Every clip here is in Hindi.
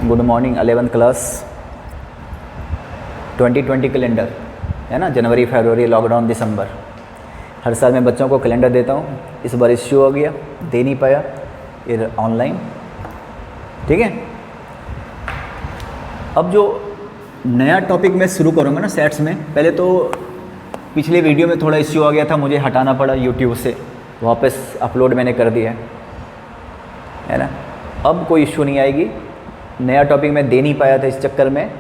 Good morning 11th class 2020 calendar है ना। जनवरी, फरवरी, लॉकडाउन, दिसंबर। हर साल मैं बच्चों को कैलेंडर देता हूँ। इस बार इश्यू हो गया, दे नहीं पाया, फिर ऑनलाइन। ठीक है, अब जो नया टॉपिक मैं शुरू करूँगा ना सेट्स में, पहले तो पिछले वीडियो में थोड़ा इश्यू आ गया था, मुझे हटाना पड़ा यूट्यूब से, वापस अपलोड मैंने कर दिया है ना। अब कोई इश्यू नहीं आएगी। नया टॉपिक मैं दे नहीं पाया था इस चक्कर में।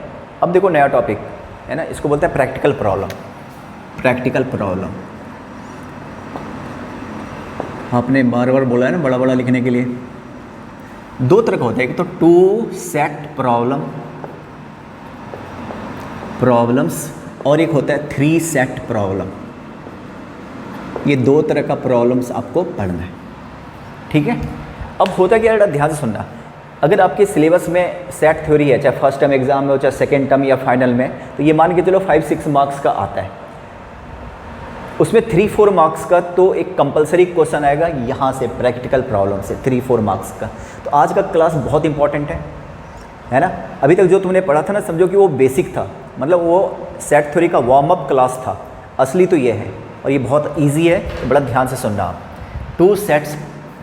अब देखो नया टॉपिक है ना, इसको बोलते हैं प्रैक्टिकल प्रॉब्लम। प्रैक्टिकल प्रॉब्लम आपने बार बार बोला है ना बड़ा बड़ा लिखने के लिए। दो तरह का होता है, एक तो टू सेट प्रॉब्लम प्रॉब्लम्स और एक होता है थ्री सेट प्रॉब्लम। ये दो तरह का प्रॉब्लम्स आपको पढ़ना है। ठीक है, अब होता क्या है, ध्यान से सुनना। अगर आपके सिलेबस में सेट थ्योरी है, चाहे फर्स्ट टर्म एग्जाम में हो, चाहे सेकेंड टर्म या फाइनल में, तो ये मान के चलो 5-6 मार्क्स का आता है। उसमें 3-4 मार्क्स का तो एक कंपलसरी क्वेश्चन आएगा यहाँ से, प्रैक्टिकल प्रॉब्लम से 3-4 मार्क्स का। तो आज का क्लास बहुत इंपॉर्टेंट है ना। अभी तक जो तुमने पढ़ा था ना, समझो कि वो बेसिक था, मतलब वो सेट थ्योरी का वार्म अप क्लास था। असली तो ये है और ये बहुत ईजी है, तो बड़ा ध्यान से सुनना आप।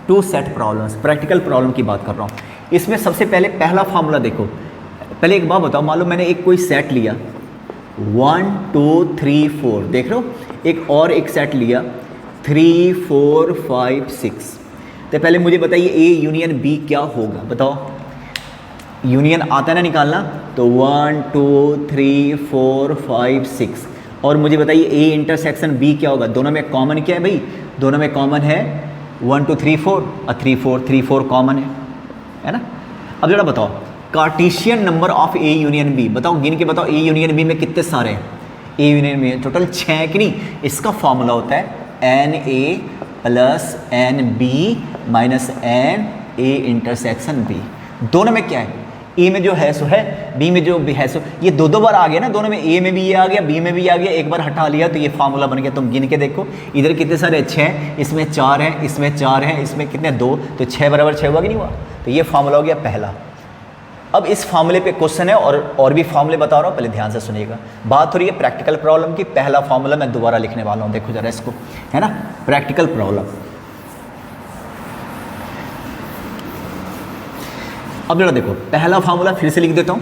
Two set problems, practical problem की बात कर रहा हूँ। इसमें सबसे पहले पहला फार्मूला देखो। पहले एक बात बताओ, मान लो मैंने एक कोई सेट लिया 1 2 3 4, देख रहे हो, एक और एक सेट लिया 3 4 5 6। तो पहले मुझे बताइए ए यूनियन बी क्या होगा, बताओ। यूनियन आता है ना निकालना, तो 1 2 3 4 5 6। और मुझे बताइए ए इंटरसेक्शन बी क्या होगा। दोनों में कॉमन क्या है भाई, दोनों में कॉमन है 1 2 3 4 और 3 4 कॉमन है ना। अब जरा बताओ Cartesian number of A union B, बताओ गिन के बताओ। ए यूनियन बी में कितने सारे हैं, ए यूनियन बी टोटल 6 है कि नहीं। इसका फॉर्मूला होता है n A plus n B minus n A intersection B. दोनों में क्या है, ए में जो है सो है, बी में जो भी है सो। ये दो बार आ गया ना, दोनों में ए में भी ये आ गया, बी में भी आ गया। एक बार हटा लिया तो ये फार्मूला बन गया। तुम गिन के देखो, इधर कितने सारे 6, इसमें 4 हैं, इसमें 4 हैं, इसमें कितने 2, तो 6 बराबर 6 हुआ कि नहीं हुआ। तो ये फार्मूला हो गया पहला। अब इस फार्मूले पे क्वेश्चन है और भी फार्मूले बता रहा हूँ, पहले ध्यान से सुनिएगा। बात हो रही है प्रैक्टिकल प्रॉब्लम की। पहला फार्मूला मैं दोबारा लिखने वाला हूँ, देखो जरा इसको, है ना। Practical problem. अब जरा देखो, पहला फार्मूला फिर से लिख देता हूँ,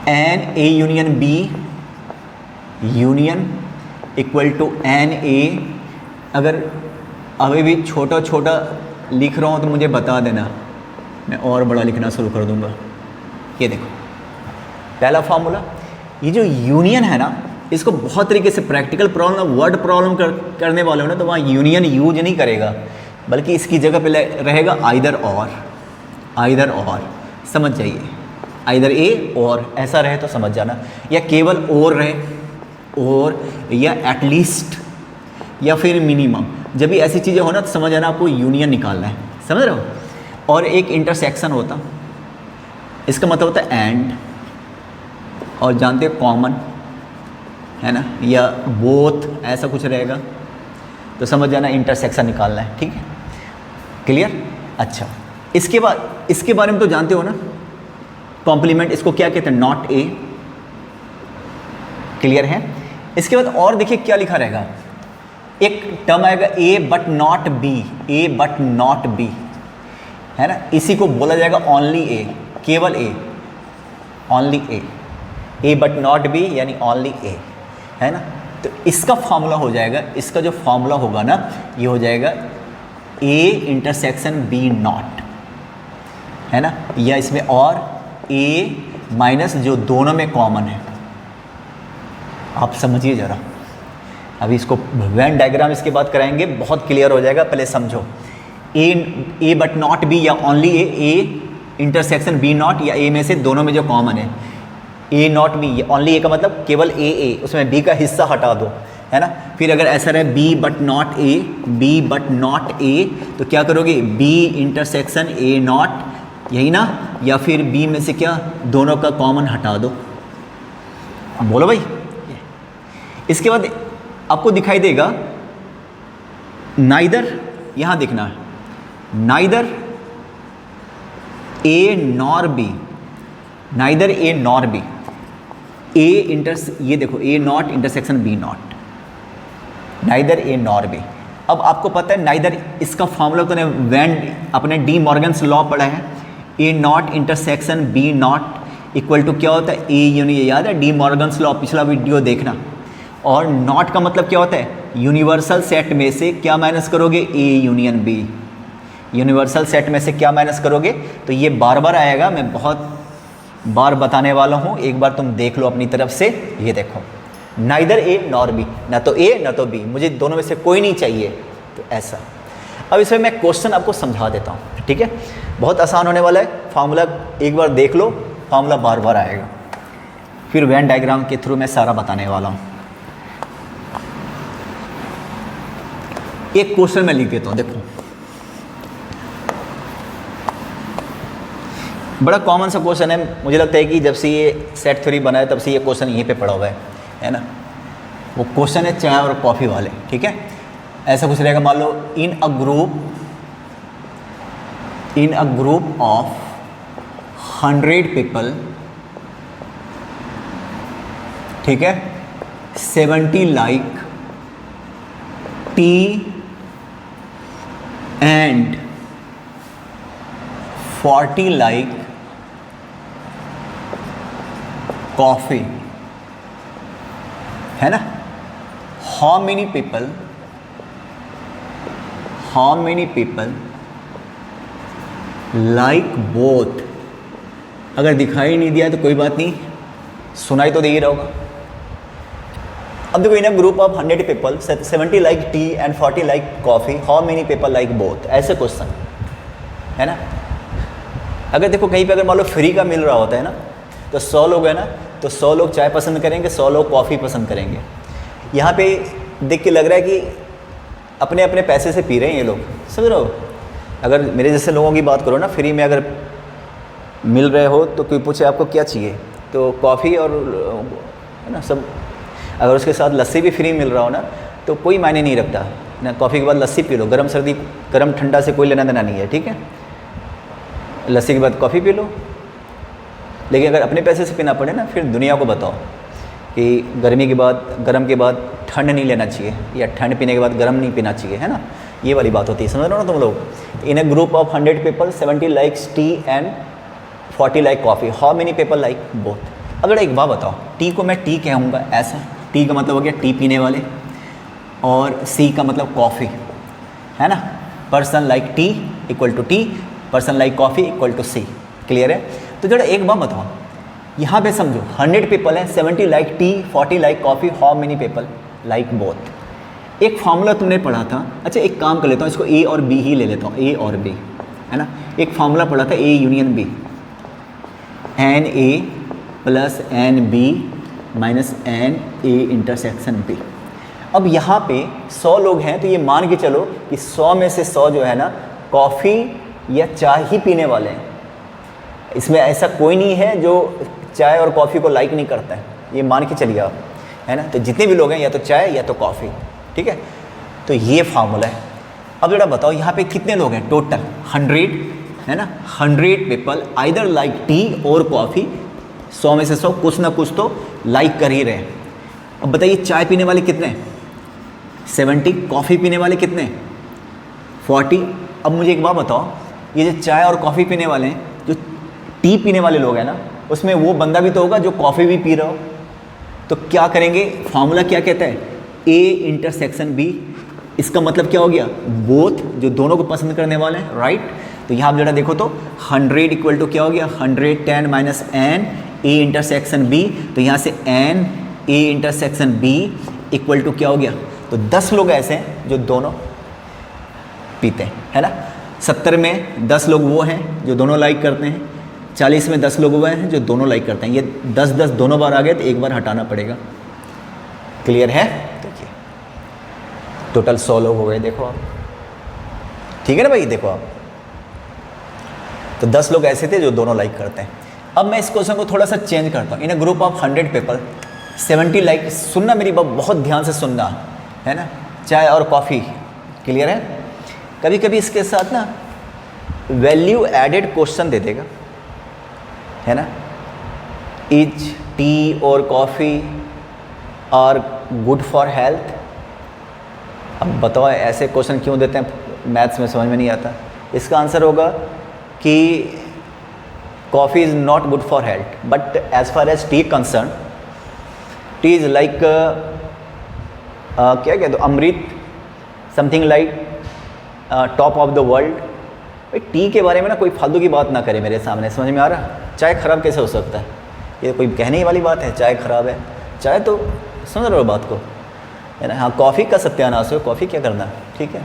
n A union B union equal to n A. अगर अभी भी छोटा छोटा लिख रहा हूँ तो मुझे बता देना, मैं और बड़ा लिखना शुरू कर दूंगा। ये देखो पहला फार्मूला। ये जो यूनियन है ना, इसको बहुत तरीके से प्रैक्टिकल प्रॉब्लम, वर्ड प्रॉब्लम करने वाले हो ना, तो वहाँ यूनियन यूज नहीं करेगा, बल्कि इसकी जगह पे रहेगा आइदर और। आइदर और समझ जाइए, आइदर ए और ऐसा रहे तो समझ जाना, या केवल और रहे, और या एटलीस्ट, या फिर मिनिमम। जब भी ऐसी चीज़ें हो ना तो समझ आना आपको यूनियन निकालना है, समझ रहे हो। और एक इंटरसेक्शन होता, इसका मतलब होता है एंड, और जानते हो कॉमन है ना, या बोथ, ऐसा कुछ रहेगा तो समझ जाना इंटरसेक्शन निकालना है। ठीक है, क्लियर। अच्छा, इसके बारे में तो जानते हो ना, कॉम्प्लीमेंट, इसको क्या कहते हैं, नॉट ए। क्लियर है। इसके बाद और देखिए क्या लिखा रहेगा, एक टर्म आएगा A but not B, A but not B, है ना। इसी को बोला जाएगा ओनली ए, केवल A, only A but not B यानी ओनली ए, है ना। तो इसका फॉर्मूला हो जाएगा, इसका जो फॉर्मूला होगा ना, ये हो जाएगा ए इंटरसेक्शन बी नॉट, है ना। या इसमें और ए माइनस जो दोनों में कॉमन है। आप समझिए जरा, अभी इसको वेन डायग्राम इसके बाद कराएंगे, बहुत क्लियर हो जाएगा। पहले समझो, ए बट नॉट बी या only A intersection B not, या ए में से दोनों में जो कॉमन है, A not B, only A का मतलब केवल ए, उसमें बी का हिस्सा हटा दो, है ना। फिर अगर ऐसा रहे B but not A, B but not A, तो क्या करोगे, बी इंटरसेक्शन ए नॉट, यही ना। या फिर बी में से क्या, दोनों का कॉमन हटा दो। अब बोलो भाई। इसके बाद आपको दिखाई देगा नाइदर, यहाँ देखना है, neither A nor B, neither A nor B, ये देखो A not intersection B not, neither A nor B. अब आपको पता है नाइदर, इसका फॉर्मूला तो वैन अपने डी मॉर्गन्स लॉ पढ़ा है, A not intersection B not equal to क्या होता है ए यूनियन, ये याद है डी मॉर्गन्स लॉ, पिछला वीडियो देखना। और नॉट का मतलब क्या होता है, यूनिवर्सल सेट में से क्या माइनस करोगे, A union B, universal set में से क्या माइनस करोगे, तो ये बार बार आएगा, मैं बहुत बार बताने वाला हूँ, एक बार तुम देख लो अपनी तरफ से। ये देखो नाइदर ए नॉर बी, ना तो ए ना तो बी, मुझे दोनों में से कोई नहीं चाहिए, तो ऐसा। अब इसमें मैं क्वेश्चन आपको समझा देता हूँ, ठीक है, बहुत आसान होने वाला है। फार्मूला एक बार देख लो, फार्मूला बार बार आएगा, फिर वेन डायग्राम के थ्रू मैं सारा बताने वाला हूँ। एक क्वेश्चन मैं लिख देता हूँ, देखो बड़ा कॉमन सा क्वेश्चन है, मुझे लगता है कि जब से ये सेट थ्योरी बना है तब से ये क्वेश्चन यहीं पे पड़ा हुआ है ना। वो क्वेश्चन है चाय और कॉफ़ी वाले, ठीक है। ऐसा कुछ रहेगा, मान लो इन अ ग्रुप ऑफ 100 पीपल, ठीक है, 70 like tea and 40 like coffee, है ना। How many people like both, अगर दिखाई नहीं दिया तो कोई बात नहीं, सुनाई तो दे ही रहा होगा। अब देखो in a group of 100 people 70 like tea and 40 like coffee, how many people like both, ऐसे क्वेश्चन है ना। अगर देखो कहीं पे अगर मान लो फ्री का मिल रहा होता है ना, तो 100 लोग है ना, तो 100 लोग चाय पसंद करेंगे, 100 लोग कॉफ़ी पसंद करेंगे। यहाँ पे देख के लग रहा है कि अपने अपने पैसे से पी रहे हैं ये लोग, समझ रहे हो। अगर मेरे जैसे लोगों की बात करो ना, फ्री में अगर मिल रहे हो तो कोई पूछे आपको क्या चाहिए, तो कॉफ़ी और है ना सब, अगर उसके साथ लस्सी भी फ्री मिल रहा हो ना तो कोई मायने नहीं रखता ना, कॉफ़ी के बाद लस्सी पी लो, गर्म सर्दी गर्म ठंडा से कोई लेना देना नहीं है, ठीक है। लस्सी के बाद कॉफ़ी पी लो। लेकिन अगर अपने पैसे से पीना पड़े ना, फिर दुनिया को बताओ कि गर्मी के बाद गर्म के बाद ठंड नहीं लेना चाहिए, या ठंड पीने के बाद गर्म नहीं पीना चाहिए, है ना। ये वाली बात होती है, समझ रहे हो ना तुम लोग। In a group of 100 people 70 likes tea and 40 like coffee, how many people like both. अगर एक बात बताओ, टी को मैं टी कहूँगा ऐसा, टी का मतलब हो गया टी पीने वाले, और सी का मतलब कॉफ़ी, है ना। Person like tea equal to T, person like coffee equal to C, clear है। तो जरा एक बात बताओ, यहाँ पे समझो 100 पीपल हैं, 70 like tea 40 like coffee, how many people like both. एक फार्मूला तुमने पढ़ा था, अच्छा एक काम कर लेता हूँ, इसको ए और बी ही ले लेता हूँ, ए और बी, है ना। एक फार्मूला पढ़ा था A union B, n A plus n B minus n A intersection B. अब यहाँ पे 100 लोग हैं, तो ये मान के चलो कि 100 में से 100 जो है ना कॉफ़ी या चाय ही पीने वाले हैं। इसमें ऐसा कोई नहीं है जो चाय और कॉफ़ी को लाइक नहीं करता है, ये मान के चलिए आप, है ना। तो जितने भी लोग हैं या तो चाय या तो कॉफ़ी, ठीक है। तो ये फार्मूला है। अब जरा बताओ यहाँ पे कितने लोग हैं टोटल, 100 है ना। 100 पीपल आइदर लाइक टी और कॉफ़ी, 100 में से 100 कुछ ना कुछ तो लाइक कर ही रहे हैं। अब बताइए चाय पीने वाले कितने, 70, कॉफ़ी पीने वाले कितने, 40। अब मुझे एक बात बताओ, ये जो चाय और कॉफ़ी पीने वाले हैं, जो टी पीने वाले लोग हैं ना, उसमें वो बंदा भी तो होगा जो कॉफ़ी भी पी रहा हो। तो क्या करेंगे, फार्मूला क्या कहता है, ए इंटरसेक्शन बी। इसका मतलब क्या हो गया, बोथ, जो दोनों को पसंद करने वाले हैं, राइट। तो यहाँ आप जरा देखो तो 100 इक्वल टू क्या हो गया, 110 minus n A intersection B. तो यहाँ से n A intersection B equal to क्या हो गया, तो 10 लोग ऐसे हैं जो दोनों पीते हैं, है ना। 70 में 10 लोग वो हैं जो दोनों लाइक करते हैं, 40 में 10 लोग वो हैं जो दोनों लाइक करते हैं। ये 10-10 दोनों बार आ गए तो एक बार हटाना पड़ेगा, क्लियर है। देखिए टोटल 100 लोग हो गए, देखो आप, ठीक है ना भाई। देखो आप, तो 10 लोग ऐसे थे जो दोनों लाइक करते हैं। अब मैं इस क्वेश्चन को थोड़ा सा चेंज करता हूँ। In a group of 100 people 70 like, सुनना मेरी बात बहुत ध्यान से सुनना, है ना। चाय और कॉफ़ी, क्लियर है। कभी कभी इसके साथ ना वैल्यू एडेड क्वेश्चन दे देगा, है ना। इज टी और coffee are good for health. अब बताओ ऐसे क्वेश्चन क्यों देते हैं, मैथ्स में समझ में नहीं आता। इसका आंसर होगा कि coffee is not good for health, but as far as tea concern, tea is like क्या कहते हो, अमृत, something like top of the world. भाई टी के बारे में ना कोई फालतू की बात ना करे मेरे सामने, समझ में आ रहा। चाय ख़राब कैसे हो सकता है, ये कोई कहने ही वाली बात है, चाय ख़राब है। चाय तो समझ रहे हो बात को, है ना। हाँ, कॉफ़ी का सत्यानाश हो, कॉफ़ी क्या करना, ठीक है।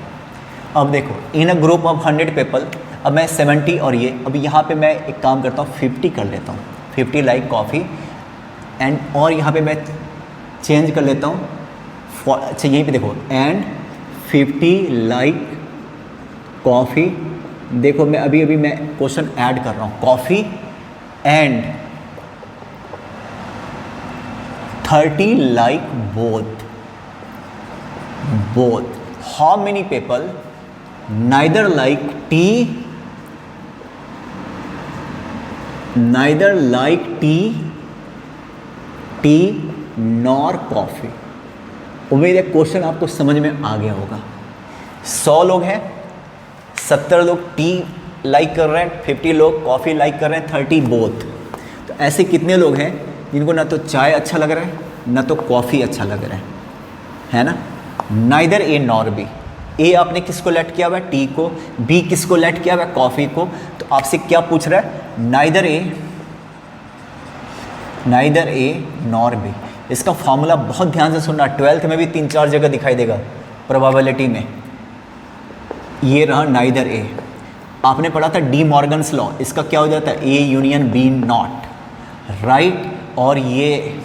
अब देखो, in a group of 100 people, अब मैं 70 और ये, अब यहाँ पे मैं एक काम करता हूँ 50 कर लेता हूँ, 50 लाइक कॉफ़ी एंड, और यहाँ पे मैं चेंज कर लेता हूँ, अच्छा यहीं पे देखो, एंड 50 लाइक कॉफ़ी। देखो मैं अभी मैं क्वेश्चन ऐड कर रहा हूँ, coffee and 30 like both. How many people neither like tea nor coffee? उम्मीद है क्वेश्चन आपको समझ में आ गया होगा। 100 लोग हैं, 70 लोग टी लाइक कर रहे हैं, 50 लोग कॉफ़ी लाइक कर रहे हैं, 30 बोथ। तो ऐसे कितने लोग हैं जिनको ना तो चाय अच्छा लग रहा है ना तो कॉफ़ी अच्छा लग रहा है ना। Neither A nor B. A आपने किसको लेट किया हुआ है, टी को, बी किसको लेट किया हुआ है, कॉफ़ी को। तो आपसे क्या पूछ रहा है, नाइदर ए नॉर बी। इसका फॉर्मूला बहुत ध्यान से सुनना, 12th में भी 3-4 जगह दिखाई देगा प्रोबेबिलिटी में। ये रहा नाइदर ए, आपने पढ़ा था डी मॉर्गन्स लॉ, इसका क्या हो जाता है, A union B not, right. और ये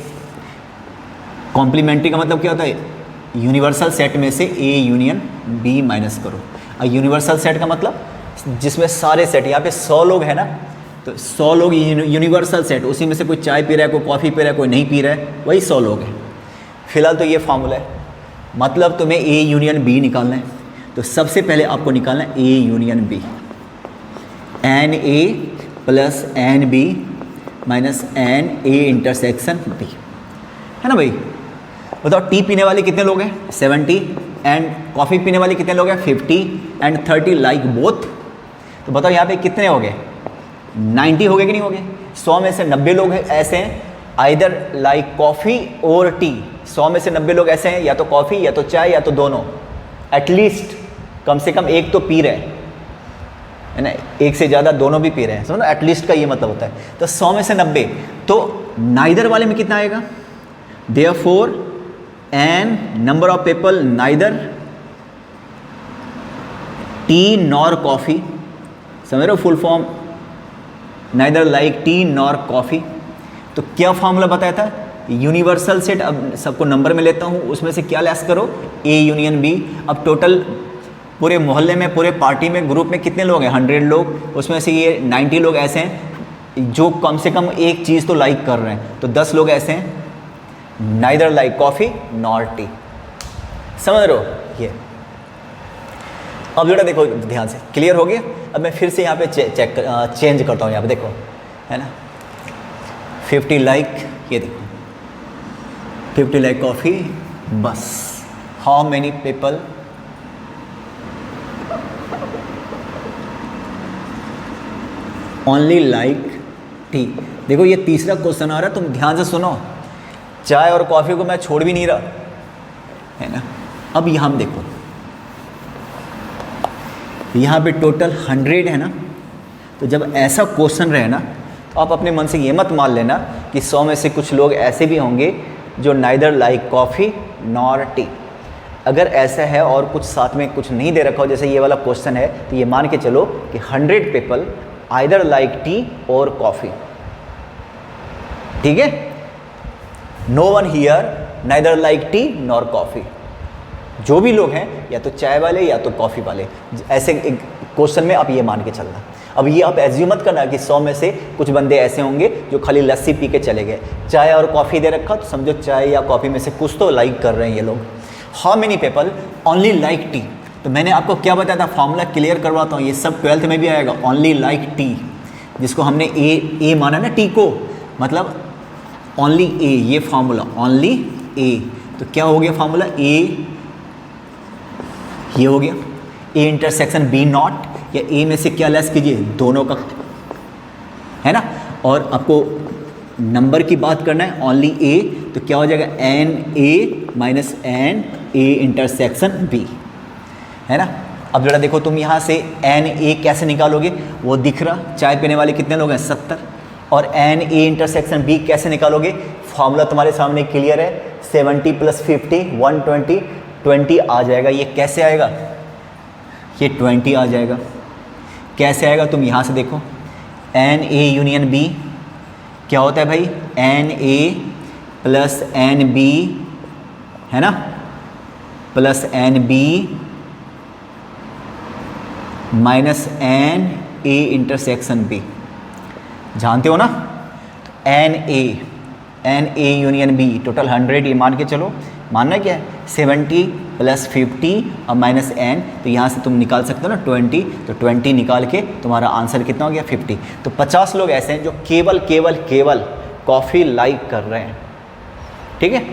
कॉम्प्लीमेंट्री का मतलब क्या होता है, यूनिवर्सल सेट में से ए यूनियन बी माइनस करो। और यूनिवर्सल सेट का मतलब जिसमें सारे सेट, यहाँ पे 100 लोग हैं ना, तो 100 लोग यूनिवर्सल सेट, उसी में से कोई चाय पी रहा है, कोई कॉफ़ी पी रहा है, कोई नहीं पी रहा है, वही 100 लोग हैं। फिलहाल तो ये फॉर्मूला है, मतलब तुम्हें ए यूनियन बी निकालना है। तो सबसे पहले आपको निकालना है A union B, n A plus n B minus n A intersection B, है ना भाई। बताओ टी पीने वाले कितने लोग हैं, 70, एंड कॉफ़ी पीने वाले कितने लोग हैं, 50, एंड 30 लाइक बोथ। तो बताओ यहाँ पे कितने हो गए, 90 हो गए कि नहीं हो गए। 100 में से 90 लोग हैं ऐसे हैं आइदर लाइक कॉफ़ी और टी। 100 में से 90 लोग ऐसे हैं या तो कॉफ़ी या तो चाय या तो दोनों, एटलीस्ट कम से कम एक तो पी रहे हैं, है ना। एक से ज़्यादा दोनों भी पी रहे हैं, समझो एटलीस्ट का ये मतलब होता है। तो 100 में से 90, तो नाइदर वाले में कितना आएगा, therefore n number of people neither tea nor coffee, समझ रहे हो full form, neither like tea nor coffee. तो क्या फॉर्मूला बताया था, यूनिवर्सल सेट। अब सबको नंबर में लेता हूँ, उसमें से क्या लेस करो, ए यूनियन बी। अब टोटल पूरे मोहल्ले में, पूरे पार्टी में, ग्रुप में कितने लोग हैं, 100 लोग, उसमें से ये 90 लोग ऐसे हैं जो कम से कम एक चीज़ तो लाइक कर रहे हैं। तो 10 लोग ऐसे हैं neither like coffee nor T, समझ रहे हो ये। अब बेटा देखो ध्यान से, क्लियर हो गया। अब मैं फिर से यहाँ पे चेंज करता हूँ, यहाँ पे देखो, है ना। 50 लाइक, ये देखो 50 लाइक कॉफ़ी, बस। How many people only like T. देखो ये तीसरा क्वेश्चन आ रहा है, तुम ध्यान से सुनो। चाय और कॉफ़ी को मैं छोड़ भी नहीं रहा, है ना। अब यहाँ देखो, यहाँ पे टोटल 100 है ना। तो जब ऐसा क्वेश्चन रहे ना, तो आप अपने मन से ये मत मान लेना कि 100 में से कुछ लोग ऐसे भी होंगे जो neither like coffee nor T. अगर ऐसा है और कुछ साथ में कुछ नहीं दे रखा हो, जैसे ये वाला क्वेश्चन है, तो ये मान के चलो कि 100 पीपल आइदर लाइक टी और कॉफ़ी, ठीक है। No one here neither like tea nor coffee. जो भी लोग हैं या तो चाय वाले या तो कॉफ़ी वाले, ऐसे एक क्वेश्चन में आप ये मान के चलना। अब ये आप एज्यूम मत करना कि 100 में से कुछ बंदे ऐसे होंगे जो खाली लस्सी पी के चले गए। चाय और कॉफ़ी दे रखा, तो समझो चाय या कॉफ़ी में से कुछ तो लाइक कर रहे हैं ये लोग। How many people only like T. तो मैंने आपको क्या बताया था, फॉर्मूला क्लियर करवाता हूँ, ये सब 12th में भी आएगा। ओनली लाइक टी, जिसको हमने ए माना ना टी को, मतलब ओनली ए, ये फॉर्मूला ओनली ए। तो क्या हो गया फॉर्मूला, ए ये हो गया ए इंटरसेक्शन बी नॉट, या ए में से क्या लेस कीजिए, दोनों का, है ना। और आपको नंबर की बात करना है, ओनली ए, तो क्या हो जाएगा n A minus n A intersection B, है ना। अब जरा देखो तुम यहाँ से एन ए कैसे निकालोगे, वो दिख रहा, चाय पीने वाले कितने लोग हैं 70, और एन ए इंटरसेक्शन बी कैसे निकालोगे, फॉर्मूला तुम्हारे सामने क्लियर है, 70 + 50 120, 20 आ जाएगा। ये कैसे आएगा, ये 20 आ जाएगा। कैसे आएगा, तुम यहाँ से देखो, एन ए यूनियन बी क्या होता है भाई, n A plus n B, है ना, plus n B minus n A intersection B, जानते हो ना। N A union B total 100, ये मान के चलो, मानना क्या है 70 + 50 और माइनस एन, तो यहाँ से तुम निकाल सकते हो ना 20, तो 20 निकाल के तुम्हारा आंसर कितना हो गया 50। तो 50 लोग ऐसे हैं जो केवल कॉफ़ी लाइक कर रहे हैं, ठीक है।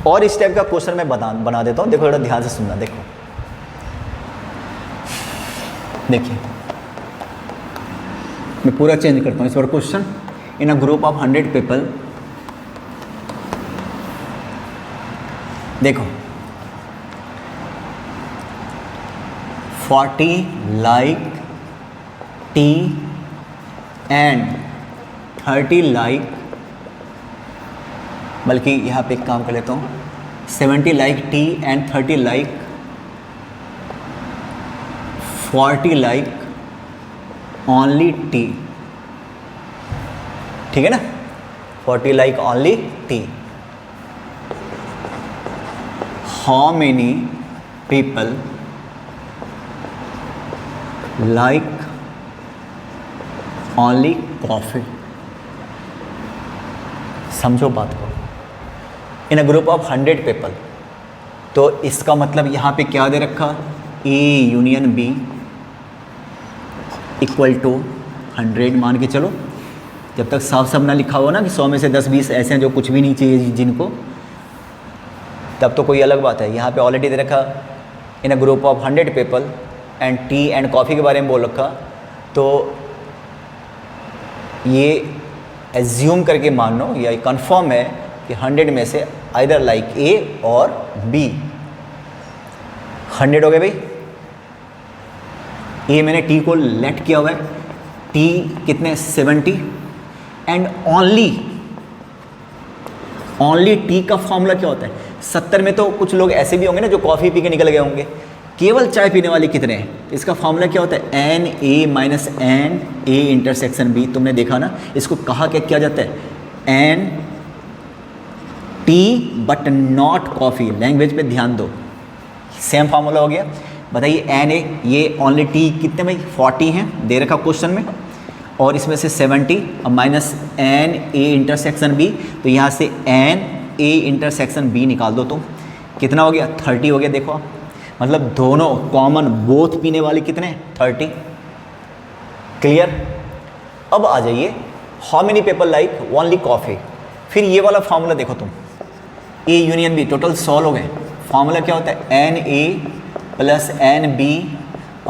और इस टाइप का क्वेश्चन मैं बना देता हूँ, देखो थोड़ा ध्यान से सुनना। देखो देखिए, मैं पूरा चेंज करता हूँ इस बार question. In a group of 100 people, देखो 40 लाइक टी एंड 30 लाइक, बल्कि यहाँ पे एक काम कर लेता हूँ, 70 like tea and 30 like 40 like only tea, ठीक है ना, 40 like only tea. How many people like only coffee, समझो बात को। In a group of 100 people, तो इसका मतलब यहाँ पे क्या दे रखा, A union B equal to 100 मान के चलो। जब तक साफ साफ ना लिखा हो ना कि 100 में से 10-20 ऐसे हैं जो कुछ भी नहीं चाहिए जिनको, तब तो कोई अलग बात है। यहाँ पे ऑलरेडी दे रखा in a group of 100 people and tea and coffee के बारे में बोल रखा, तो ये एज्यूम करके मान लो या कंफर्म है कि 100 में से आइदर लाइक ए और बी। 100 हो गए भाई, ए मैंने टी को लेट किया हुआ है, टी कितने 70, एंड ओनली टी का फॉर्मूला क्या होता है 70 में। तो कुछ लोग ऐसे भी होंगे ना जो कॉफ़ी पी के निकल गए होंगे, केवल चाय पीने वाले कितने हैं, इसका फॉर्मूला क्या होता है n A minus n A intersection B. तुमने देखा ना, इसको कहा क्या किया जाता है n tea but not coffee, language पे ध्यान दो, सेम फार्मूला हो गया। बताइए एन ए, ये ओनली टी कितने भाई 40 हैं दे रखा क्वेश्चन में, और इसमें से 70 और minus n A intersection B, तो यहाँ से एन ए इंटरसेक्शन बी निकाल दो तुम, कितना हो गया 30 हो गया। देखो मतलब दोनों कॉमन बोथ पीने वाले कितने 30, क्लियर। अब आ जाइए how many people like only coffee, फिर ये वाला फार्मूला देखो तुम, ए यूनियन बी टोटल 100 लोग हैं, फार्मूला क्या होता है n A plus n B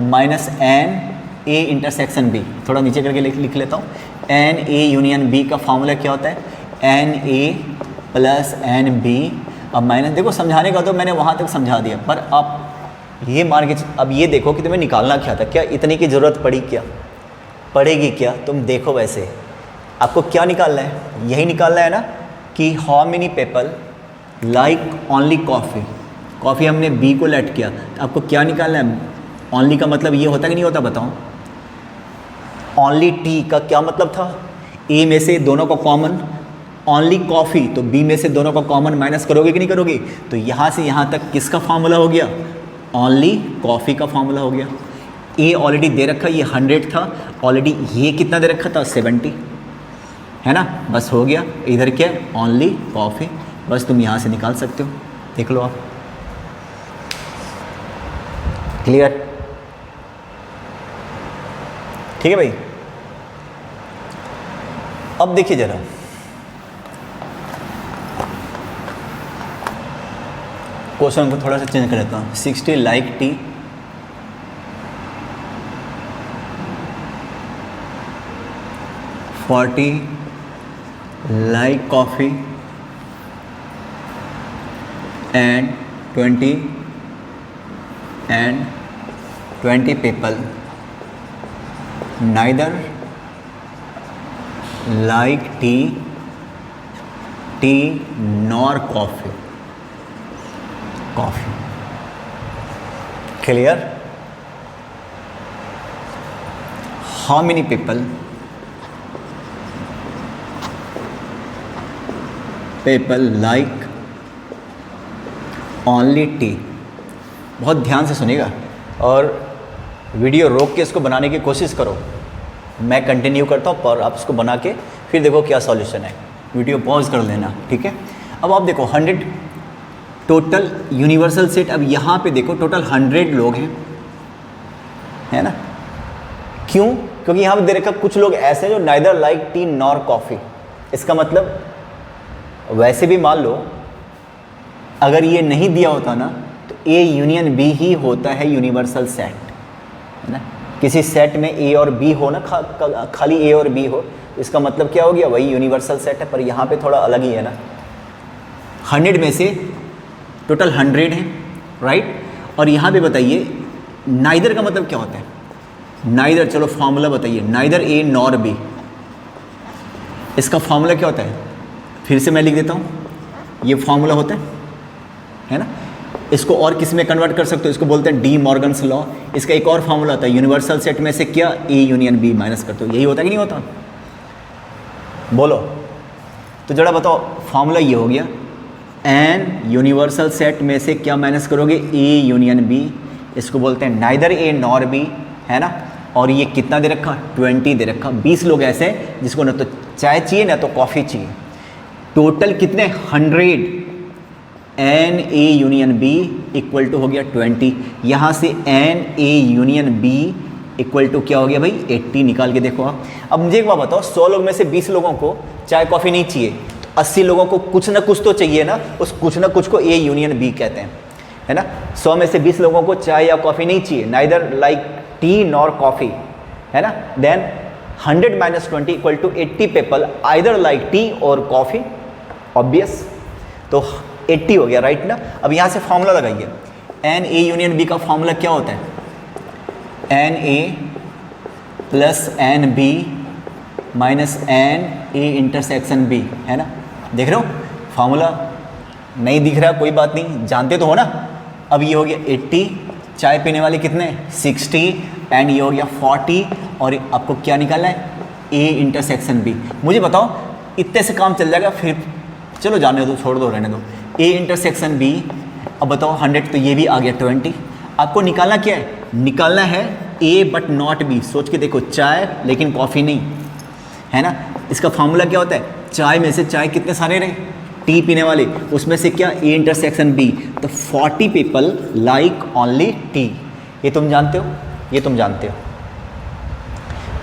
minus n A intersection B. थोड़ा नीचे करके लिख लेता हूँ, एन ए यूनियन बी का फार्मूला क्या होता है n A plus n B अब माइनस, देखो समझाने का तो मैंने वहाँ तक समझा दिया, पर आप ये मान के अब ये देखो कि तुम्हें निकालना क्या था, क्या इतने की ज़रूरत पड़ेगी क्या, तुम देखो वैसे आपको क्या निकालना है, यही निकालना है ना कि how many people like only coffee हमने बी को लेट किया, तो आपको क्या निकालना है, ओनली का मतलब ये होता कि नहीं होता बताओ। ओनली टी का क्या मतलब था, ए में से दोनों का कॉमन, ओनली कॉफ़ी तो बी में से दोनों का कॉमन माइनस करोगे कि नहीं करोगे, तो यहाँ से यहाँ तक किसका फार्मूला हो गया ओनली कॉफ़ी का फार्मूला हो गया। ए ऑलरेडी दे रखा, ये 100 था ऑलरेडी, ये कितना दे रखा था 70, है ना, बस हो गया। इधर क्या है ओनली कॉफ़ी, बस तुम यहाँ से निकाल सकते हो, देख लो आप। क्लियर? ठीक है भाई। अब देखिए जरा, क्वेश्चन को थोड़ा सा चेंज कर लेता हूँ। 60 like tea, 40 like coffee and 20 people neither like tea nor coffee. Clear? How many people like only tea? बहुत ध्यान से सुनिएगा और वीडियो रोक के इसको बनाने की कोशिश करो। मैं कंटिन्यू करता हूँ और आप इसको बना के फिर देखो क्या सॉल्यूशन है। वीडियो पॉज कर लेना, ठीक है? अब आप देखो 100 टोटल यूनिवर्सल सेट। अब यहाँ पे देखो टोटल 100 लोग हैं, है ना? क्यों? क्योंकि यहाँ पे दे रखा कुछ लोग ऐसे हैं जो neither like tea nor coffee. इसका मतलब वैसे भी मान लो अगर ये नहीं दिया होता ना तो ए यूनियन बी ही होता है यूनिवर्सल सेट, है ना? किसी सेट में ए और बी हो ना, खाली ए और बी हो, इसका मतलब क्या हो गया? वही यूनिवर्सल सेट है। पर यहाँ पे थोड़ा अलग ही है ना। 100 में से टोटल 100 है, राइट? और यहाँ पे बताइए नाइदर का मतलब क्या होता है? नाइदर, चलो फॉर्मूला बताइए। नाइदर ए नॉर बी, इसका फॉर्मूला क्या होता है? फिर से मैं लिख देता हूँ। ये फॉर्मूला होता है ना? इसको और किस में कन्वर्ट कर सकते हो? इसको बोलते हैं डी मॉर्गन्स लॉ। इसका एक और फॉर्मूला होता है, यूनिवर्सल सेट में से क्या ए यूनियन बी माइनस करते हो। यही होता है कि नहीं होता? बोलो तो जरा बताओ। फॉर्मूला ये हो गया, एन यूनिवर्सल सेट में से क्या माइनस करोगे? A union B. इसको बोलते हैं नाइदर ए नॉर बी, है ना? और ये कितना दे रखा? 20 दे रखा। 20 लोग ऐसे हैं जिसको ना तो चाय चाहिए ना तो कॉफ़ी चाहिए। टोटल कितने? 100। N A union B equal to हो गया 20। यहाँ से n A union B equal to क्या हो गया भाई? 80। निकाल के देखो आप। अब मुझे एक बात बताओ, 100 लोग में से 20 लोगों को चाय कॉफ़ी नहीं चाहिए, तो 80 लोगों को कुछ ना कुछ तो चाहिए ना। उस कुछ ना कुछ को ए यूनियन बी कहते हैं, है ना? 100 में से 20 लोगों को चाय या कॉफ़ी नहीं चाहिए, neither like tea nor coffee, है ना? Then 100 minus 20 equal to 80 people either like tea और कॉफ़ी। ऑब्वियस, तो 80 हो गया, राइट ना? अब यहाँ से फॉर्मूला लगाइए। एन ए यूनियन बी का फॉर्मूला क्या होता है? N A plus n B minus n A intersection B, है ना? देख रहे हो फॉर्मूला? नहीं दिख रहा, कोई बात नहीं, जानते तो हो ना। अब ये हो गया 80, चाय पीने वाले कितने? 60, एंड ये हो गया 40, और आपको क्या निकालना है? A intersection B. मुझे बताओ इतने से काम चल जाएगा? फिर चलो जाने दो, छोड़ दो, रहने दो। A intersection B. अब बताओ 100 तो ये भी आ गया 20। आपको निकालना क्या है? निकालना है ए बट नॉट बी। सोच के देखो, चाय लेकिन कॉफ़ी नहीं, है ना? इसका फॉर्मूला क्या होता है? चाय में से चाय कितने सारे रहे? टी पीने वाले, उसमें से क्या? A intersection B. तो 40 पीपल लाइक ओनली टी। ये तुम जानते हो, ये तुम जानते हो।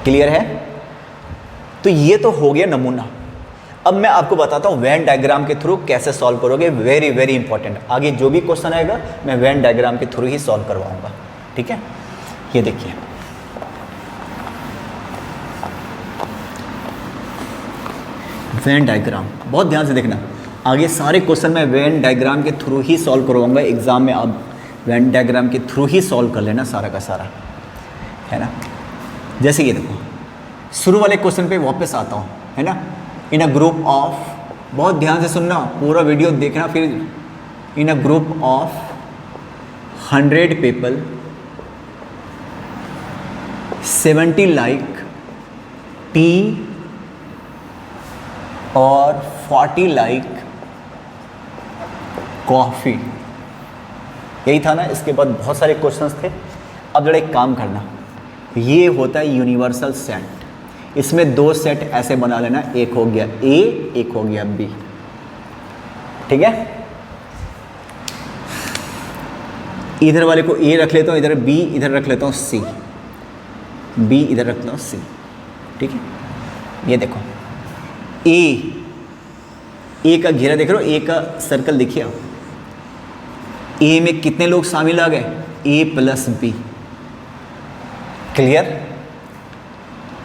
क्लियर है? तो ये तो हो गया नमूना। अब मैं आपको बताता हूँ वेन डायग्राम के थ्रू कैसे सॉल्व करोगे। Very very important. आगे जो भी क्वेश्चन आएगा मैं वेन डायग्राम के थ्रू ही सॉल्व करवाऊंगा, ठीक है? ये देखिए, वेन डायग्राम बहुत ध्यान से देखना। आगे सारे क्वेश्चन मैं वेन डायग्राम के थ्रू ही सॉल्व करवाऊंगा एग्जाम में। आप वेन डायग्राम के थ्रू ही सॉल्व कर लेना सारा का सारा, है ना? जैसे ये देखो, शुरू वाले क्वेश्चन पे वापस आता हूँ, है ना? इन अ ग्रुप ऑफ, बहुत ध्यान से सुनना, पूरा वीडियो देखना। फिर in a group of 100 people 70 like tea और 40 लाइक कॉफ़ी। यही था ना? इसके बाद बहुत सारे क्वेश्चंस थे। अब जरा एक काम करना, ये होता है यूनिवर्सल सेट। इसमें 2 सेट ऐसे बना लेना, एक हो गया ए, एक हो गया बी, ठीक है? इधर वाले को ए रख लेता हूँ, इधर बी, इधर रख लेता हूँ सी, बी इधर रखता हूँ सी, ठीक है। ये देखो ए का घेरा देख रहे हो, ए का सर्कल देखिए आप, ए में कितने लोग शामिल आ गए, ए प्लस बी, क्लियर।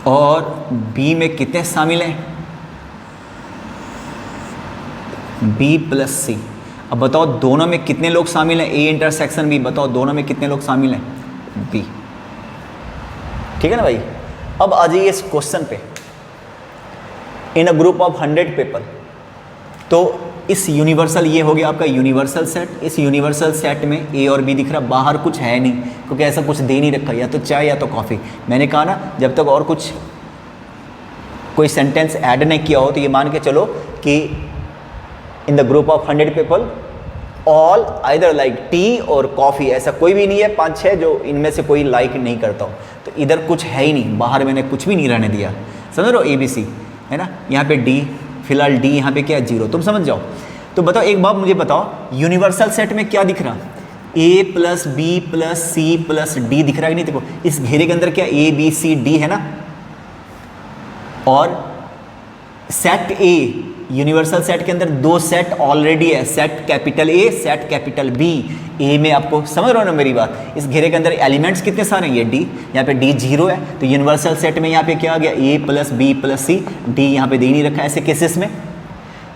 और बी में कितने शामिल हैं, बी प्लस सी। अब बताओ दोनों में कितने लोग शामिल हैं, ए इंटरसेक्शन बी, बताओ दोनों में कितने लोग शामिल हैं, बी, ठीक है ना भाई। अब आ जाइए इस क्वेश्चन पे, इन अ ग्रुप ऑफ 100 पीपल, तो इस यूनिवर्सल, ये हो गया आपका यूनिवर्सल सेट। इस यूनिवर्सल सेट में ए और बी दिख रहा, बाहर कुछ है नहीं क्योंकि ऐसा कुछ दे नहीं रखा, या तो चाय या तो कॉफ़ी। मैंने कहा ना जब तक और कुछ कोई सेंटेंस ऐड नहीं किया हो तो ये मान के चलो कि in the group of 100 people all either like tea और कॉफ़ी, ऐसा कोई भी नहीं है 5-6 जो इनमें से कोई लाइक नहीं करता हो। तो इधर कुछ है ही नहीं, बाहर मैंने कुछ भी नहीं रहने दिया, समझ रहे हो, ABC है ना। यहाँ पे डी, फिलहाल डी यहाँ पे क्या है, 0, तुम समझ जाओ। तो बताओ एक बात मुझे बताओ, यूनिवर्सल सेट में क्या दिख रहा, A plus B plus C plus D दिख रहा है कि नहीं। देखो इस घेरे के अंदर क्या ए बी सी डी है ना, और सेट ए, यूनिवर्सल सेट के अंदर 2 सेट ऑलरेडी है, set capital A, set capital B. A में आपको समझ रहे हो ना मेरी बात, इस घेरे के अंदर एलिमेंट्स कितने सारे हैं, ये डी, यहाँ पे डी 0 है, तो यूनिवर्सल सेट में यहाँ पे क्या आ गया, ए प्लस बी प्लस सी, डी यहाँ पे दे नहीं रखा ऐसे केसेस में।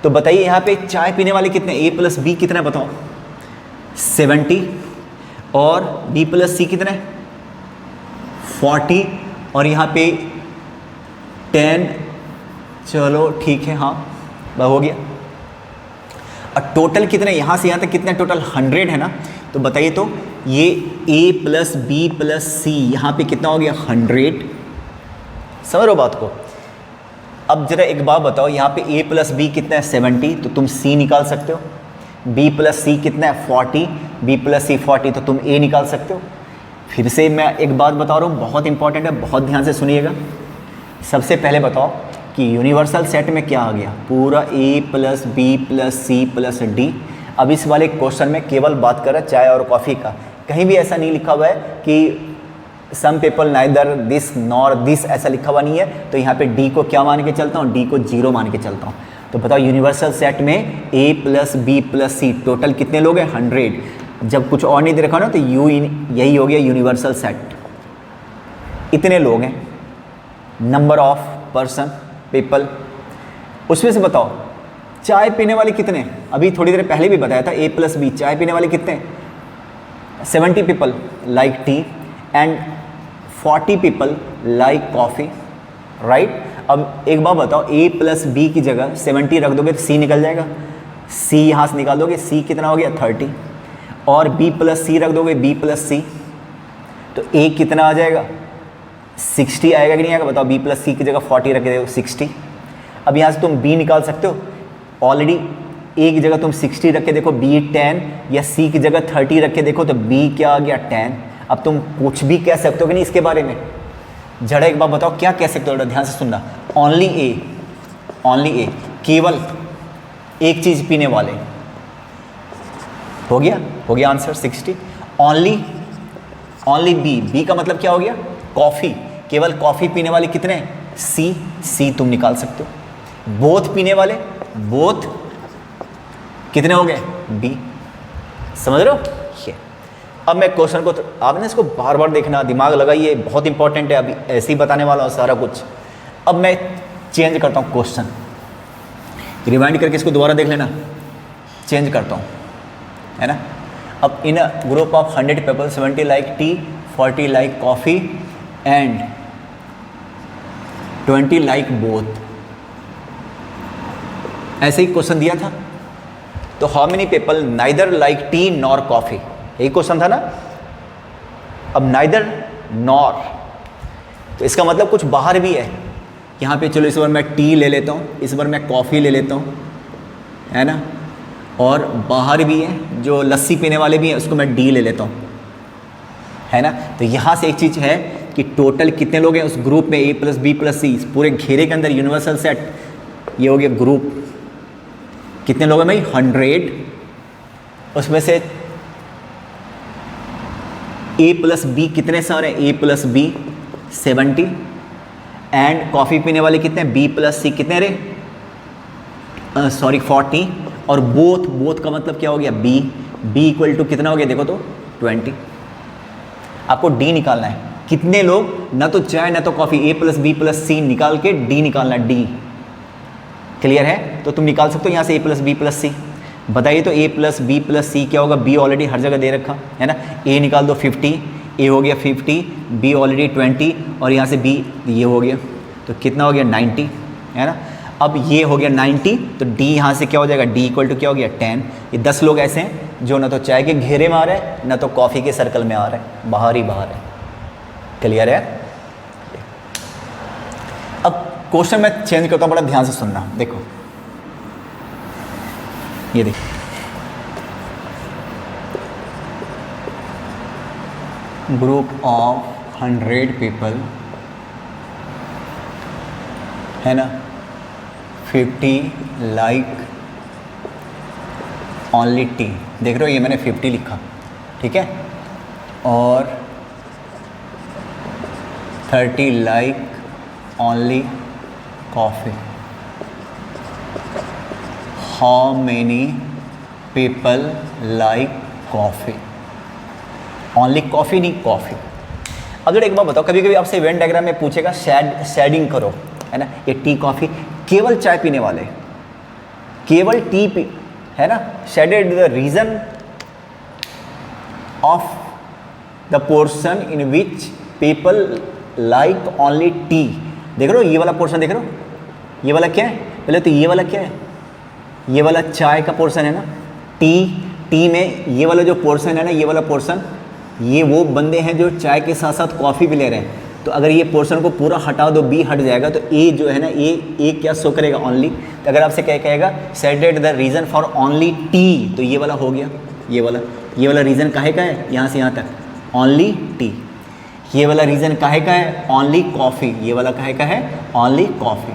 तो बताइए यहाँ पे चाय पीने वाले कितने, ए प्लस बी कितना बताओ, 70, और बी प्लस सी कितना है 40, और यहाँ पे 10, चलो ठीक है, हाँ हो गया। और टोटल कितने, यहाँ से यहाँ तक कितने टोटल 100 है ना। तो बताइए तो ये a प्लस बी प्लस सी यहाँ पे कितना हो गया 100, समझ रहे हो बात को। अब जरा एक बात बताओ, यहाँ पे a प्लस बी कितना है 70, तो तुम c निकाल सकते हो। b प्लस सी कितना है 40, b प्लस सी 40, तो तुम a निकाल सकते हो। फिर से मैं एक बात बता रहा हूँ, बहुत इंपॉर्टेंट है, बहुत ध्यान से सुनिएगा। सबसे पहले बताओ कि यूनिवर्सल सेट में क्या आ गया, पूरा a plus B plus C plus D. अब इस वाले क्वेश्चन में केवल बात कर रहा है चाय और कॉफ़ी का, कहीं भी ऐसा नहीं लिखा हुआ है कि some people neither this nor this, ऐसा लिखा हुआ नहीं है। तो यहाँ पे डी को क्या मान के चलता हूँ, डी को 0 मान के चलता हूँ। तो बताओ यूनिवर्सल सेट में a plus B plus C total कितने लोग हैं 100। जब कुछ और नहीं दे रखा ना तो यही हो गया यूनिवर्सल सेट, इतने लोग हैं, नंबर ऑफ पर्सन पीपल। उसमें से बताओ चाय पीने वाले कितने हैं, अभी थोड़ी देर पहले भी बताया था a प्लस बी, चाय पीने वाले कितने हैं 70 people like tea and 40 people like coffee, right. अब एक बात बताओ, a प्लस बी की जगह 70 रख दोगे तो c निकल जाएगा, c यहाँ से निकाल दोगे, c कितना हो गया 30, और b प्लस सी रख दोगे, b प्लस सी, तो a कितना आ जाएगा 60 आएगा कि नहीं आएगा बताओ। b प्लस सी की जगह 40 रख दो 60। अब यहाँ से तुम b निकाल सकते हो, ऑलरेडी a की जगह तुम 60 रख के देखो, b 10, या c की जगह 30 रख के देखो तो b क्या आ गया 10। अब तुम कुछ भी कह सकते हो कि नहीं इसके बारे में, जरा एक बार बताओ क्या कह सकते हो, ध्यान से सुनना। ओनली a, केवल एक चीज़ पीने वाले, हो गया आंसर 60। ओनली b का मतलब क्या हो गया कॉफ़ी, केवल कॉफ़ी पीने वाले कितने हैं c तुम निकाल सकते हो। बोथ पीने वाले, बोथ कितने हो गए b, समझ रहे हो ये। अब मैं क्वेश्चन को आपने इसको बार बार देखना, दिमाग लगाइए, बहुत इंपॉर्टेंट है, अभी ऐसे ही बताने वाला हूँ सारा कुछ। अब मैं चेंज करता हूँ क्वेश्चन, रिवाइंड करके इसको दोबारा देख लेना, चेंज करता हूँ, है ना। अब in a group of 100 people 70 like tea, 40 like coffee and 20 like both, ऐसे ही क्वेश्चन दिया था। तो how many people neither like tea nor coffee, यही क्वेश्चन था ना। अब नाइदर नॉर, तो इसका मतलब कुछ बाहर भी है। यहाँ पे चलो इस बार मैं टी ले लेता हूँ, इस बार मैं कॉफ़ी ले लेता हूँ, है ना, और बाहर भी है जो लस्सी पीने वाले भी हैं, उसको मैं डी ले लेता हूँ, है ना। तो यहाँ से एक चीज़ है कि टोटल कितने लोग हैं उस ग्रुप में, a प्लस बी प्लस सी, पूरे घेरे के अंदर यूनिवर्सल सेट, ये हो गया ग्रुप। कितने लोग हैं भाई 100, उसमें से ए प्लस बी कितने सारे, ए प्लस बी 70, एंड कॉफ़ी पीने वाले कितने, बी प्लस सी कितने रहे, सॉरी 40, और बोथ का मतलब क्या हो गया, बी इक्वल टू कितना हो गया देखो तो 20। आपको डी निकालना है, कितने लोग, ना तो चाय ना तो कॉफ़ी, ए प्लस बी प्लस सी निकाल के डी निकालना है, डी क्लियर है। तो तुम निकाल सकते हो यहाँ से ए प्लस बी प्लस सी, बताइए तो ए प्लस बी प्लस सी क्या होगा, बी ऑलरेडी हर जगह दे रखा है ना, ए निकाल दो 50, ए हो गया 50, बी ऑलरेडी 20, और यहाँ से बी ये हो गया, तो कितना हो गया 90, है ना। अब ये हो गया 90, तो डी यहाँ से क्या हो जाएगा, डी इक्वल टू क्या हो गया 10। ये 10 लोग ऐसे हैं जो ना तो चाय के घेरे में आ रहे हैं ना तो कॉफ़ी के सर्कल में आ रहे हैं, बाहर ही बाहर है, क्लियर है। अब क्वेश्चन मैं चेंज करता हूँ, बड़ा ध्यान से सुनना, देखो ये देखो, ग्रुप ऑफ 100 पीपल है ना, 50 लाइक ओनली टी, देख रहे हो ये मैंने 50 लिखा, ठीक है, और 30 like only coffee. How many people like coffee, only coffee नहीं कॉफ़ी। अब जरा एक बात बताओ, कभी कभी आपसे इवेंट डायग्राम में पूछेगा शेडिंग करो, है ना, ये टी कॉफ़ी, केवल चाय पीने वाले, केवल टी पी, है ना, shaded the region of the portion in which people like only tea. देख रहे हो ये वाला पोर्शन, देख रहे हो ये वाला क्या है, पहले तो ये वाला क्या है, ये वाला चाय का पोर्शन है ना, टी में ये वाला जो पोर्शन है ना, ये वाला पोर्शन, ये वो बंदे हैं जो चाय के साथ साथ कॉफ़ी भी ले रहे हैं। तो अगर ये पोर्शन को पूरा हटा दो, बी हट जाएगा, तो ए जो है ना, ए क्या शो करेगा, ओनली। तो अगर आपसे क्या कहेगा, shaded the reason for only T, तो ये वाला हो गया, ये वाला रीज़न काहे का है, यहाँ से यहाँ तक ओनली टी। ये वाला रीज़न काहे का है, ओनली कॉफ़ी, ये वाला काहे का है, ओनली कॉफ़ी,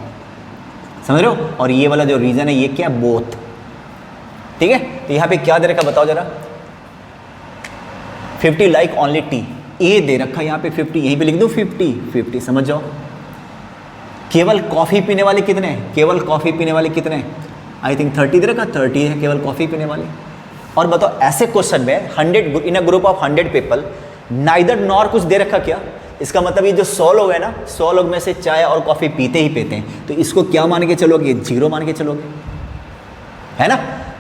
समझ रहे हो। और ये वाला जो रीज़न है ये क्या, बोथ, ठीक है। तो यहाँ पे क्या दे रखा बताओ जरा, 50 लाइक ओनली टी, ए दे रखा यहाँ पे 50, यहीं पे लिख दो 50, समझ जाओ। केवल कॉफ़ी पीने वाले कितने हैं, केवल कॉफ़ी पीने वाले कितने हैं, आई थिंक 30 दे रखा, 30 है केवल कॉफ़ी पीने वाले। और बताओ ऐसे क्वेश्चन में 100 in a group of 100 people, neither nor कुछ दे रखा क्या, इसका मतलब ये जो 100 लोग हैं ना, 100 लोग में से चाय और कॉफ़ी पीते ही पीते हैं, तो इसको क्या मान के चलोगे, 0 मान के चलोगे, है ना।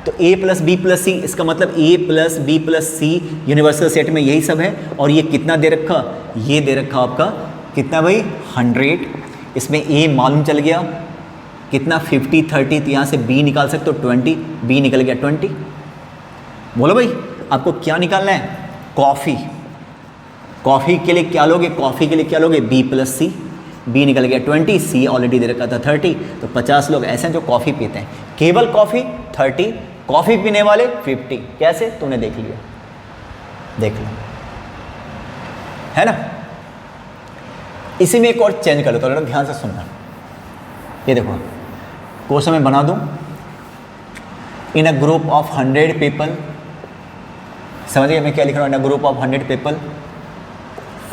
तो a plus B plus C, इसका मतलब a plus B plus C universal set में यही सब है। और ये कितना दे रखा, ये दे रखा आपका कितना भाई 100, इसमें a मालूम चल गया कितना 50 30, तो यहाँ से b निकाल सकते हो 20, b निकल गया 20। बोलो भाई आपको क्या निकालना है, कॉफ़ी, कॉफ़ी के लिए क्या लोगे, कॉफ़ी के लिए क्या लोगे, b प्लस सी, b निकल गया 20, c ऑलरेडी दे रखा था 30, तो 50 लोग ऐसे हैं जो कॉफ़ी पीते हैं, केवल कॉफ़ी 30, कॉफ़ी पीने वाले 50। कैसे, तूने देख लिया, देख लो, है ना। इसी में एक और चेंज कर लो, तो ध्यान से सुनना, ये देखो क्वेश्चन में बना दूं, in a group of 100 people, समझिए मैं क्या लिख रहा हूँ, in a group of 100 people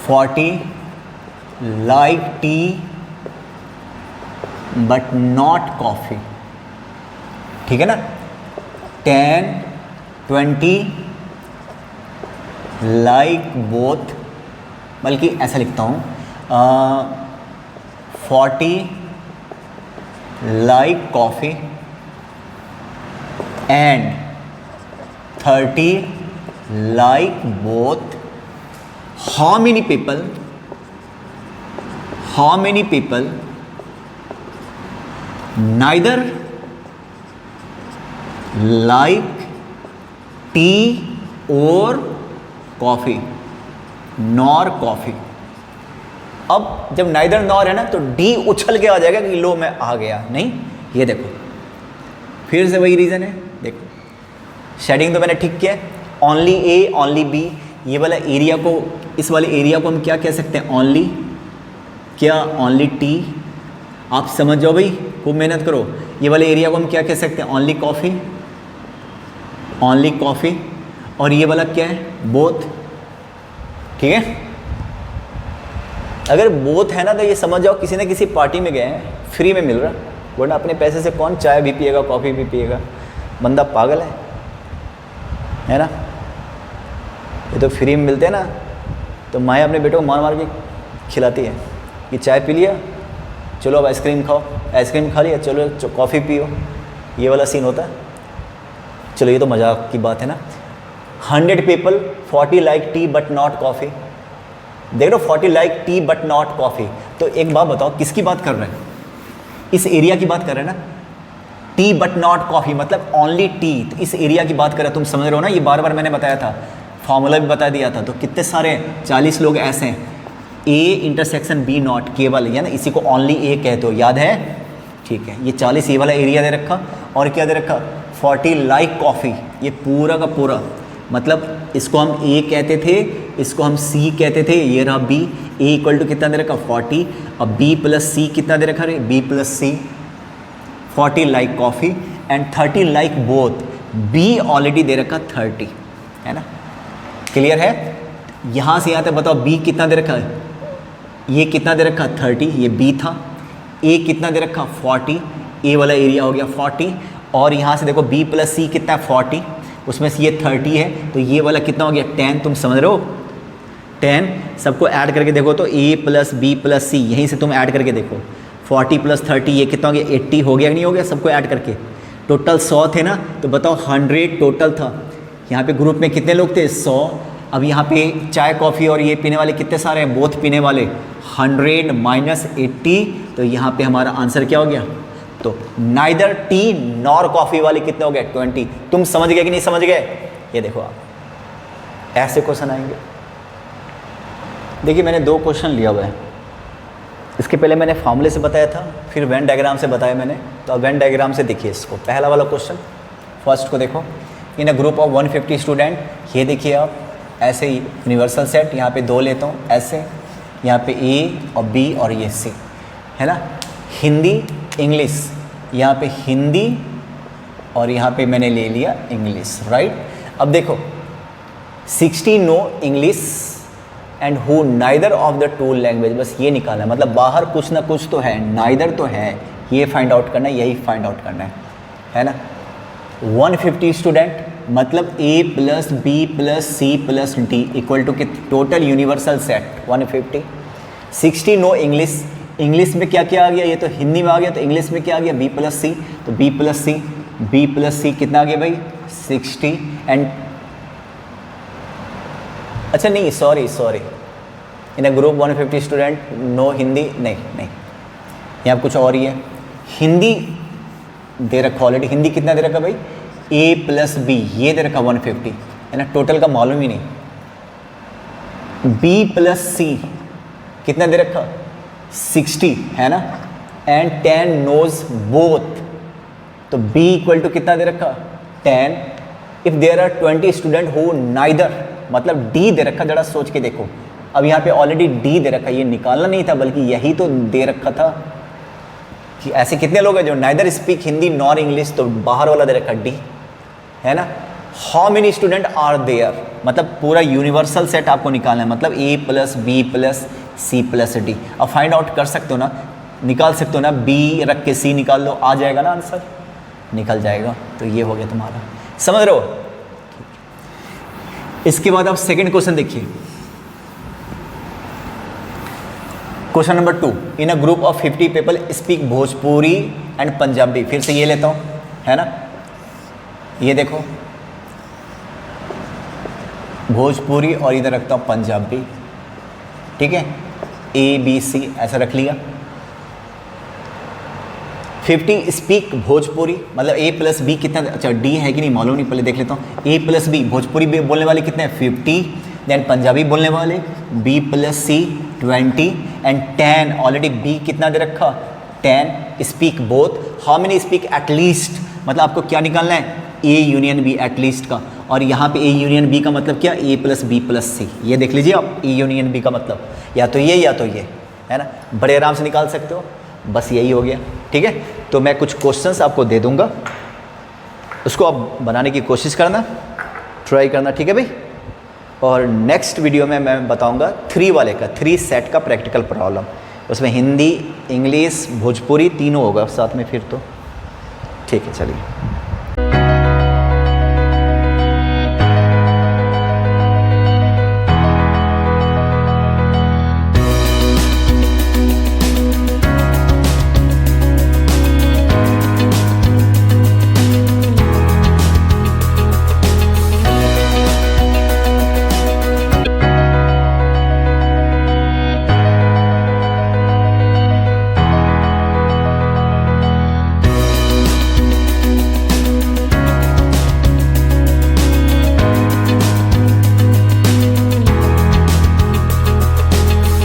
40 like tea but not coffee, ठीक है ना। 10 20 लाइक बोथ, बल्कि ऐसा लिखता हूँ 40 like coffee and 30 like both. How many people neither like tea और कॉफ़ी नॉर कॉफ़ी। अब जब नाइदर नॉर है ना, तो डी उछल के आ जाएगा कि लो मैं आ गया, नहीं, ये देखो फिर से वही रीज़न है, देखो शेडिंग तो मैंने ठीक किया है, ओनली ए ओनली बी, ये वाला एरिया को, इस वाले एरिया को हम क्या कह सकते हैं, ओनली क्या, ओनली टी। आप समझ जाओ भाई, खूब मेहनत करो, ये वाले एरिया को हम क्या कह सकते हैं, ओनली कॉफ़ी, और ये वाला क्या है, बोथ, ठीक है। अगर बोथ है ना तो ये समझ जाओ किसी न किसी पार्टी में गए हैं, फ्री में मिल रहा, वरना अपने पैसे से कौन चाय भी पिएगा, कॉफ़ी भी पिएगा, बंदा पागल है ना। ये तो फ्री में मिलते हैं ना, तो माँ अपने बेटों को मार मार के खिलाती है कि चाय पी लिया, चलो अब आइसक्रीम खाओ, आइसक्रीम खा लिया, चलो कॉफ़ी पियो, ये वाला सीन होता है। चलो ये तो मजाक की बात है ना। 100 people 40 like tea but not coffee. देख लो 40 like tea but not coffee. तो एक बात बताओ, किसकी बात कर रहे हैं? इस एरिया की बात कर रहे हैं ना। टी बट नॉट कॉफ़ी मतलब ओनली टी, तो इस एरिया की बात कर रहे हैं। तुम समझ रहे हो ना, ये बार बार मैंने बताया था, फॉर्मूला भी बता दिया था। तो कितने सारे 40 लोग ऐसे हैं, ए इंटरसेक्शन बी नॉट केवल, या ना इसी को ओनली ए कहते हो, याद है? ठीक है, ये 40 ये वाला एरिया दे रखा, और क्या दे रखा? 40 लाइक कॉफ़ी। ये पूरा का पूरा मतलब इसको हम ए कहते थे, इसको हम सी कहते थे, ये रहा बी। ए इक्वल टू कितना दे रखा? 40। अब बी प्लस सी कितना दे रखा? B plus C 40 like coffee and 30 like both. B already दे रखा 30, है ना। क्लियर है? यहाँ से यहाँ तक बताओ बी कितना दे रखा है? ये कितना दे रखा? 30, ये बी था। ए कितना दे रखा? 40, ए वाला एरिया हो गया 40। और यहाँ से देखो बी प्लस सी कितना है? 40, उसमें से ये 30 है, तो ये वाला कितना हो गया? 10। तुम समझ रहे हो? 10 सबको ऐड करके देखो तो ए प्लस बी प्लस सी, यहीं से तुम ऐड करके देखो। 40 प्लस 30 ये कितना हो गया? 80 हो गया कि नहीं हो गया? सबको ऐड करके टोटल 100 थे ना, तो बताओ 100 टोटल था। यहाँ पे ग्रुप में कितने लोग थे? 100। अब यहाँ पे चाय कॉफ़ी और ये पीने वाले कितने सारे हैं? बोथ पीने वाले 100 माइनस 80, तो यहाँ पे हमारा आंसर क्या हो गया? तो नाइदर टी नॉर कॉफ़ी वाले कितने हो गए? 20। तुम समझ गए कि नहीं समझ गए? ये देखो आप ऐसे क्वेश्चन आएंगे। देखिए मैंने 2 क्वेश्चन लिया हुआ है, इसके पहले मैंने फॉर्मूले से बताया था, फिर वेन डायग्राम से बताया मैंने। तो अब वेन डायग्राम से देखिए इसको। पहला वाला क्वेश्चन फर्स्ट को देखो, in a group of 150 student. ये देखिए आप ऐसे ही यूनिवर्सल सेट, यहाँ पे 2 लेता हूँ ऐसे, यहाँ पे ए और बी और ये सी, है ना। हिंदी इंग्लिश, यहाँ पे हिंदी और यहाँ पे मैंने ले लिया इंग्लिश, राइट। अब देखो 60 no English and who neither of the two language, बस ये निकालना है। मतलब बाहर कुछ ना कुछ तो है, नाइदर तो है, ये फाइंड आउट करना है, यही फाइंड आउट करना है ना। 150 स्टूडेंट मतलब A plus B plus C plus D equal to total universal set 150। 60 no English, English में क्या क्या आ गया? ये तो हिंदी में आ गया, तो इंग्लिश में क्या आ गया? बी प्लस सी, तो बी प्लस सी कितना आ गया भाई? 60। एंड अच्छा नहीं, sorry in a group 150 student know Hindi, नहीं यहाँ कुछ और ही है। हिंदी दे रखा ऑलरेडी, हिंदी कितना दे रखा भाई? ए प्लस बी, ये दे रखा 150, है ना। टोटल का मालूम ही नहीं। बी प्लस सी कितना दे रखा? 60, है ना। एंड 10 नोज बोथ, तो b इक्वल टू कितना दे रखा? 10। If there are 20 student who neither, मतलब d दे रखा, जरा सोच के देखो। अब यहाँ पे ऑलरेडी d दे रखा, ये निकालना नहीं था बल्कि यही तो दे रखा था कि ऐसे कितने लोग हैं जो neither speak Hindi nor English, तो बाहर वाला दे रखा d, है ना। How many student are there, मतलब पूरा यूनिवर्सल सेट आपको निकालना है, मतलब a plus B plus C plus D. अब फाइंड आउट कर सकते हो ना, निकाल सकते हो ना, बी रख के सी निकाल दो, आ जाएगा ना आंसर, निकल जाएगा। तो ये हो गया तुम्हारा, समझ रहे हो। इसके बाद आप सेकंड क्वेश्चन देखिए, question number 2। In a group of 50 people speak Bhojpuri and Punjabi. फिर से ये लेता हूँ, है ना। ये देखो भोजपुरी और इधर रखता हूँ पंजाबी, ठीक है। ए बी सी ऐसा रख लिया। 50 स्पीक भोजपुरी, मतलब ए प्लस बी कितना, अच्छा डी है कि नहीं मालूम नहीं, पहले देख लेता हूँ। ए प्लस बी, भोजपुरी बोलने वाले कितने हैं? 50। देन पंजाबी बोलने वाले B plus C 20 and 10 already B कितना दे रखा? 10। Speak both, how many speak at least, मतलब आपको क्या निकालना है? ए यूनियन बी एटलीस्ट का। और यहाँ पे ए यूनियन बी का मतलब क्या? ए प्लस बी प्लस सी। ये देख लीजिए आप, ए यूनियन बी का मतलब या तो ये या तो ये, है ना। बड़े आराम से निकाल सकते हो, बस यही हो गया, ठीक है। तो मैं कुछ क्वेश्चंस आपको दे दूंगा, उसको आप बनाने की कोशिश करना, ट्राई करना, ठीक है भाई। और नेक्स्ट वीडियो में मैं बताऊंगा 3 वाले का, 3 सेट का प्रैक्टिकल प्रॉब्लम। उसमें हिंदी, इंग्लिश, भोजपुरी तीनों होगा साथ में फिर तो। ठीक है, चलिए।